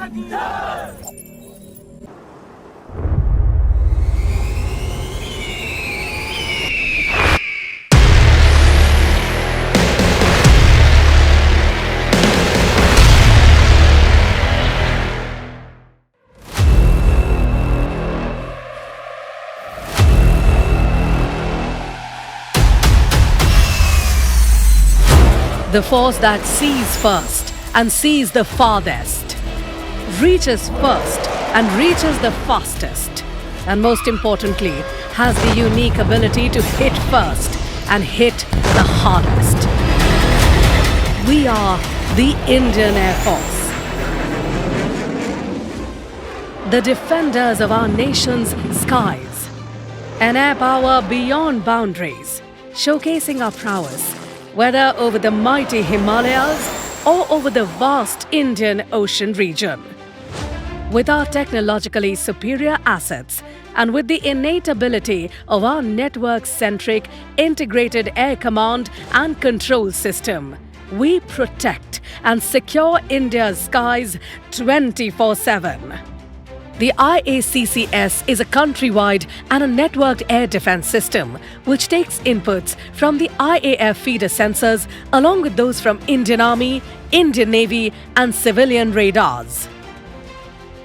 The force that sees first and sees the farthest, reaches first and reaches the fastest, and most importantly, has the unique ability to hit first and hit the hardest. We are the Indian Air Force, the defenders of our nation's skies, an air power beyond boundaries, showcasing our prowess, whether over the mighty Himalayas or over the vast Indian Ocean region. With our technologically superior assets and with the innate ability of our network-centric integrated air command and control system, we protect and secure India's skies 24/7. The IACCS is a countrywide and a networked air defense system which takes inputs from the IAF feeder sensors along with those from Indian Army, Indian Navy and civilian radars.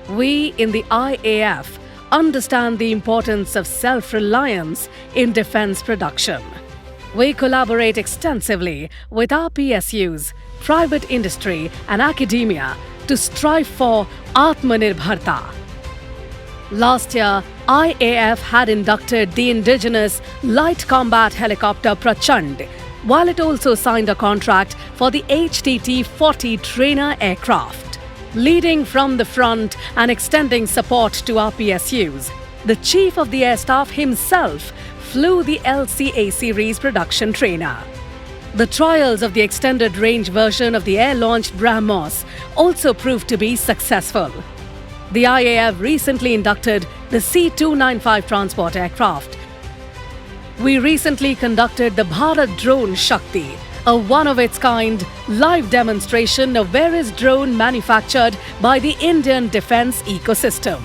We in the IAF understand the importance of self-reliance in defense production. We collaborate extensively with our PSUs, private industry and academia to strive for Atmanirbharta. Last year, IAF had inducted the indigenous light combat helicopter Prachand, while it also signed a contract for the HTT-40 trainer aircraft. Leading from the front and extending support to our PSUs, the Chief of the Air Staff himself flew the LCA series production trainer. The trials of the extended range version of the air-launched BrahMos also proved to be successful. The IAF recently inducted the C-295 transport aircraft. We recently conducted the Bharat Drone Shakti, a one-of-its-kind live demonstration of various drones manufactured by the Indian defense ecosystem.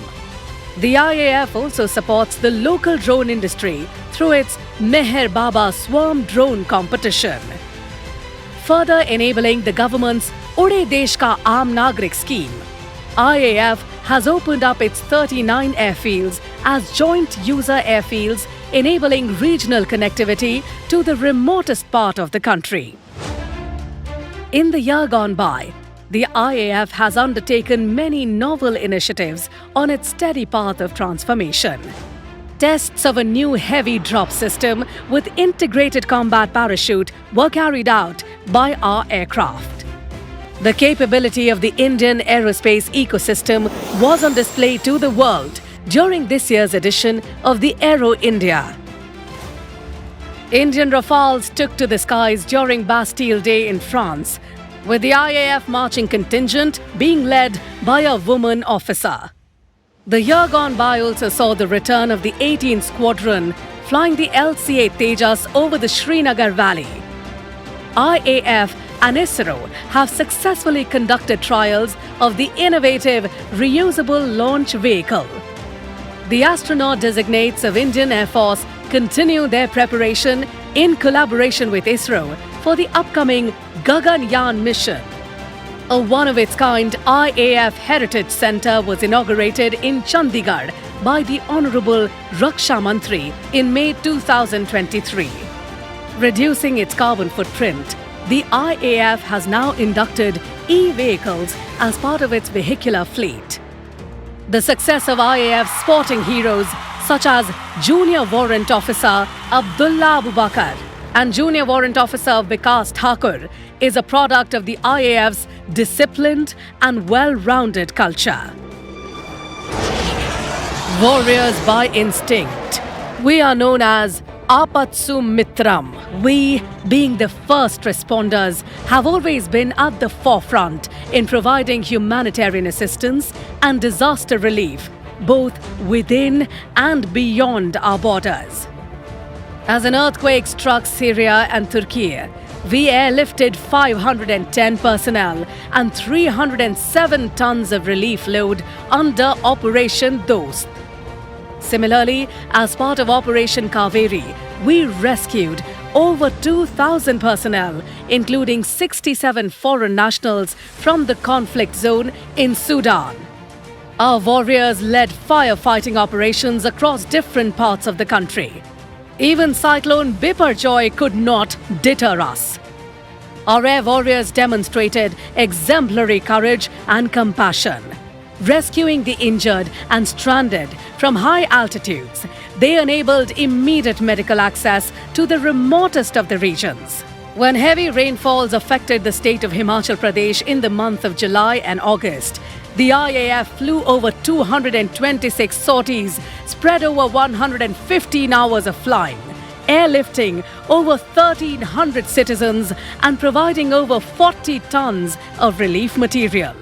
The IAF also supports the local drone industry through its Meher Baba Swarm Drone competition, further enabling the government's Ude Desh Ka Aam Nagrik scheme. IAF has opened up its 39 airfields as joint user airfields, enabling regional connectivity to the remotest part of the country. In the year gone by, the IAF has undertaken many novel initiatives on its steady path of transformation. Tests of a new heavy drop system with integrated combat parachute were carried out by our aircraft. The capability of the Indian aerospace ecosystem was on display to the world during this year's edition of the Aero India. Indian Rafales took to the skies during Bastille Day in France, with the IAF marching contingent being led by a woman officer. The year gone by also saw the return of the 18th Squadron flying the LCA Tejas over the Srinagar Valley. IAF and ISRO have successfully conducted trials of the innovative reusable launch vehicle. The astronaut designates of Indian Air Force continue their preparation in collaboration with ISRO for the upcoming Gaganyaan mission. A one-of-its-kind IAF Heritage Centre was inaugurated in Chandigarh by the Honourable Raksha Mantri in May 2023. Reducing its carbon footprint, the IAF has now inducted e-vehicles as part of its vehicular fleet. The success of IAF's sporting heroes such as Junior Warrant Officer Abdullah Abubakar and Junior Warrant Officer Vikas Thakur is a product of the IAF's disciplined and well-rounded culture. Warriors by instinct, we are known as Apatsu Mitram. We, being the first responders, have always been at the forefront in providing humanitarian assistance and disaster relief, both within and beyond our borders. As an earthquake struck Syria and Turkey, We airlifted 510 personnel and 307 tons of relief load under Operation Dost. Similarly, as part of Operation Kaveri, we rescued over 2,000 personnel, including 67 foreign nationals from the conflict zone in Sudan. Our warriors led firefighting operations across different parts of the country. Even Cyclone Biparjoy could not deter us. Our air warriors demonstrated exemplary courage and compassion. Rescuing the injured and stranded from high altitudes, they enabled immediate medical access to the remotest of the regions. When heavy rainfalls affected the state of Himachal Pradesh in the month of July and August, the IAF flew over 226 sorties, spread over 115 hours of flying, airlifting over 1,300 citizens and providing over 40 tons of relief material.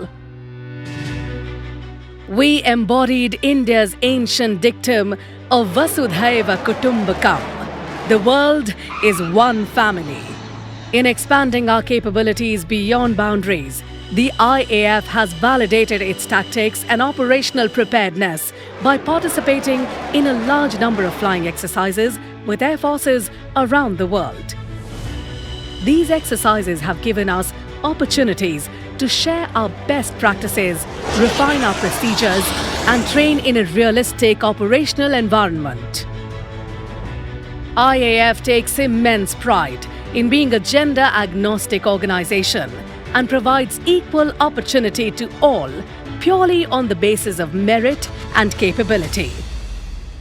We embodied India's ancient dictum of Vasudhaiva Kutumbakam. The world is one family. In expanding our capabilities beyond boundaries, the IAF has validated its tactics and operational preparedness by participating in a large number of flying exercises with air forces around the world. These exercises have given us opportunities to share our best practices, refine our procedures, and train in a realistic operational environment. IAF takes immense pride in being a gender-agnostic organization and provides equal opportunity to all purely on the basis of merit and capability.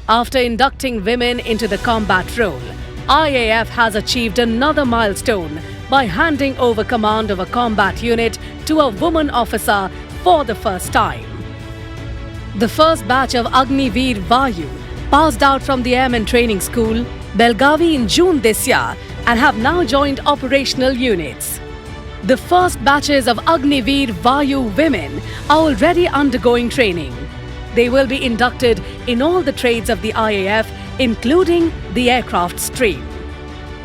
After inducting women into the combat role, IAF has achieved another milestone by handing over command of a combat unit to a woman officer for the first time. The first batch of Agniveer Vayu passed out from the Airmen Training School, Belgavi in June this year and have now joined operational units. The first batches of Agniveer Vayu women are already undergoing training. They will be inducted in all the trades of the IAF, including the aircraft stream.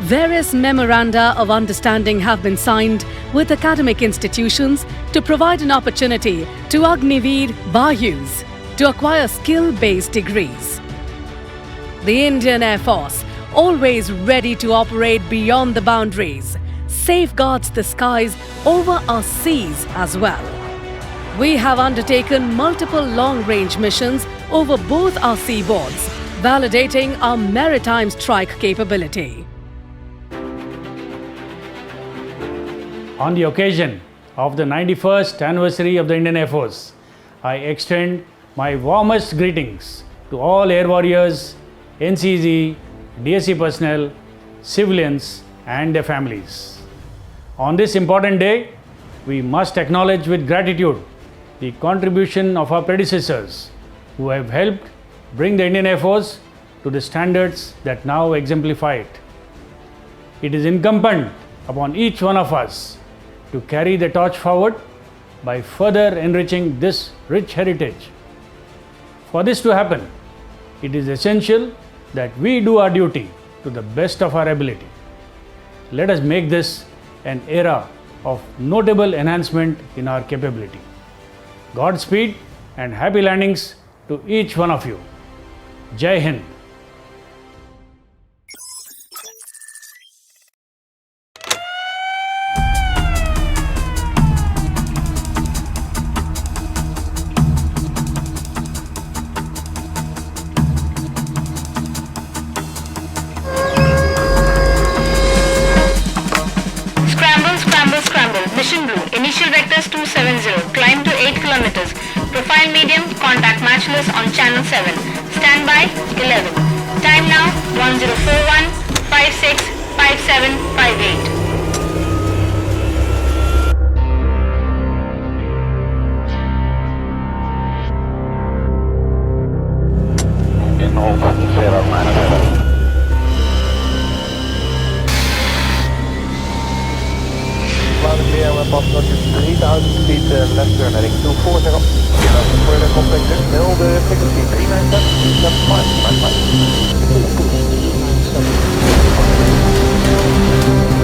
Various memoranda of understanding have been signed with academic institutions to provide an opportunity to Agniveer Vayus to acquire skill-based degrees. The Indian Air Force, always ready to operate beyond the boundaries, safeguards the skies over our seas as well. We have undertaken multiple long-range missions over both our seaboards, validating our maritime strike capability. On the occasion of the 91st anniversary of the Indian Air Force, I extend my warmest greetings to all Air Warriors, NCZ, DSC personnel, civilians and their families. On this important day, we must acknowledge with gratitude the contribution of our predecessors who have helped bring the Indian Air Force to the standards that now exemplify it. It is incumbent upon each one of us to carry the torch forward by further enriching this rich heritage. For this to happen, it is essential that we do our duty to the best of our ability. Let us make this an era of notable enhancement in our capability. Godspeed and happy landings to each one of you. Jai Hind. Mission Blue, initial vectors 270, climb to 8 kilometers. Profile medium, contact matchless on channel 7. Standby 11. Time now 1041 56 57 58. Paspoort is 3000 feet left turn heading 240. Further contact is nil, the frequency 397, that's fine, fine.